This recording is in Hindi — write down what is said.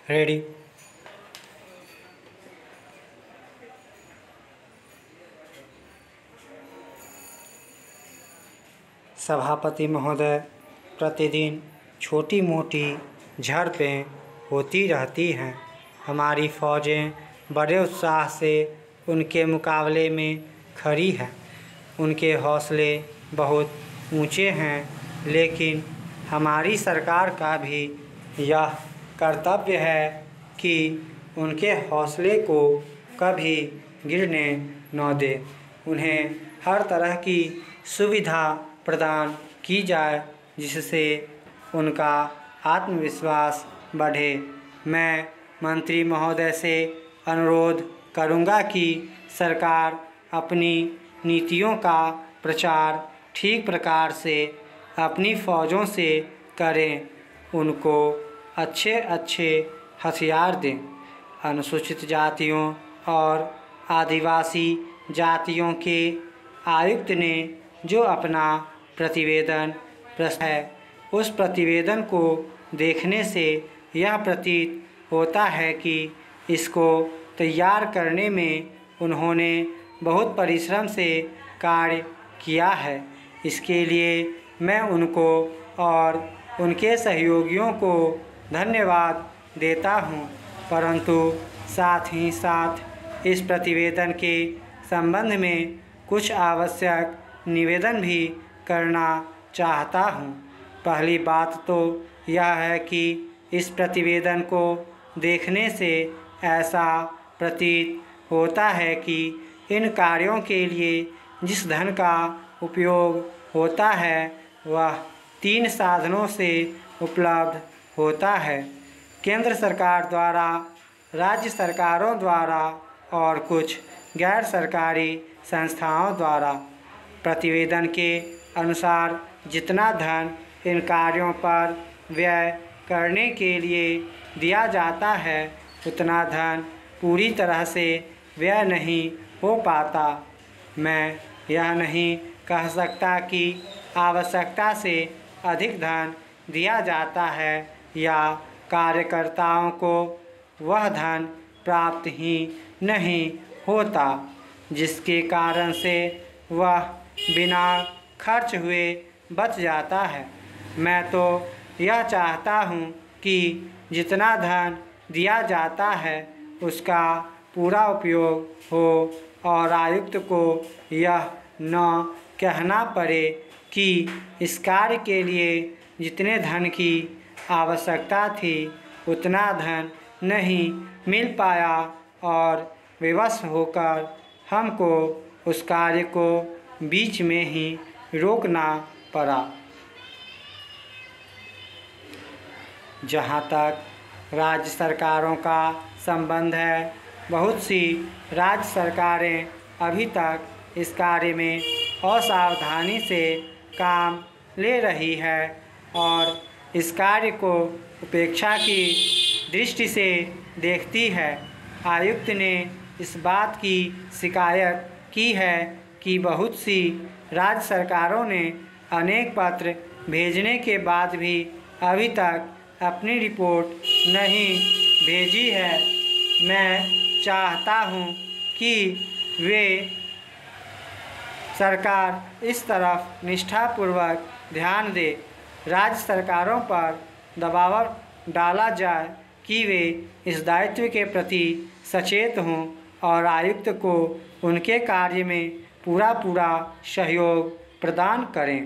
रेडी। सभापति महोदय, प्रतिदिन छोटी मोटी झड़पें होती रहती हैं। हमारी फ़ौजें बड़े उत्साह से उनके मुकाबले में खड़ी हैं। उनके हौसले बहुत ऊंचे हैं, लेकिन हमारी सरकार का भी यह कर्तव्य है कि उनके हौसले को कभी गिरने न दे। उन्हें हर तरह की सुविधा प्रदान की जाए जिससे उनका आत्मविश्वास बढ़े। मैं मंत्री महोदय से अनुरोध करूंगा कि सरकार अपनी नीतियों का प्रचार ठीक प्रकार से अपनी फ़ौजों से करें, उनको अच्छे अच्छे हथियार दें। अनुसूचित जातियों और आदिवासी जातियों के आयुक्त ने जो अपना प्रतिवेदन प्रस्तुत है, उस प्रतिवेदन को देखने से यह प्रतीत होता है कि इसको तैयार करने में उन्होंने बहुत परिश्रम से कार्य किया है। इसके लिए मैं उनको और उनके सहयोगियों को धन्यवाद देता हूं, परंतु साथ ही साथ इस प्रतिवेदन के संबंध में कुछ आवश्यक निवेदन भी करना चाहता हूं। पहली बात तो यह है कि इस प्रतिवेदन को देखने से ऐसा प्रतीत होता है कि इन कार्यों के लिए जिस धन का उपयोग होता है वह 3 साधनों से उपलब्ध होता है: केंद्र सरकार द्वारा, राज्य सरकारों द्वारा और कुछ गैर सरकारी संस्थाओं द्वारा। प्रतिवेदन के अनुसार जितना धन इन कार्यों पर व्यय करने के लिए दिया जाता है, उतना धन पूरी तरह से व्यय नहीं हो पाता। मैं यह नहीं कह सकता कि आवश्यकता से अधिक धन दिया जाता है या कार्यकर्ताओं को वह धन प्राप्त ही नहीं होता, जिसके कारण से वह बिना खर्च हुए बच जाता है। मैं तो यह चाहता हूँ कि जितना धन दिया जाता है उसका पूरा उपयोग हो और आयुक्त को यह न कहना पड़े कि इस कार्य के लिए जितने धन की आवश्यकता थी उतना धन नहीं मिल पाया और विवश होकर हमको उस कार्य को बीच में ही रोकना पड़ा। जहाँ तक राज्य सरकारों का संबंध है, बहुत सी राज्य सरकारें अभी तक इस कार्य में असावधानी से काम ले रही है और इस कार्य को उपेक्षा की दृष्टि से देखती है। आयुक्त ने इस बात की शिकायत की है कि बहुत सी राज्य सरकारों ने अनेक पत्र भेजने के बाद भी अभी तक अपनी रिपोर्ट नहीं भेजी है। मैं चाहता हूं कि वे सरकार इस तरफ निष्ठापूर्वक ध्यान दे। राज्य सरकारों पर दबाव डाला जाए कि वे इस दायित्व के प्रति सचेत हों और आयुक्त को उनके कार्य में पूरा सहयोग प्रदान करें।